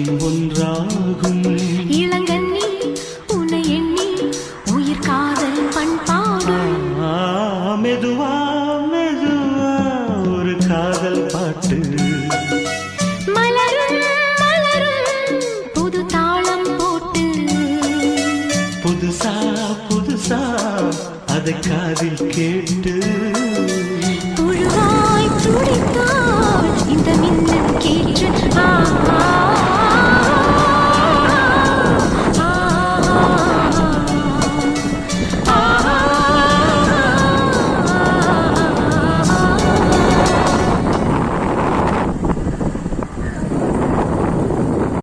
ஏன் ஒன்றாகும் இளங்கண்ணி உன்னை எண்ணி உயிர் காதல் பண்பாடும் மெதுவா மெதுவா ஒரு காதல் பாட்டு மலரும் மலரும் புது தாளம் போட்டு புதுசா புதுசா அதை காதில்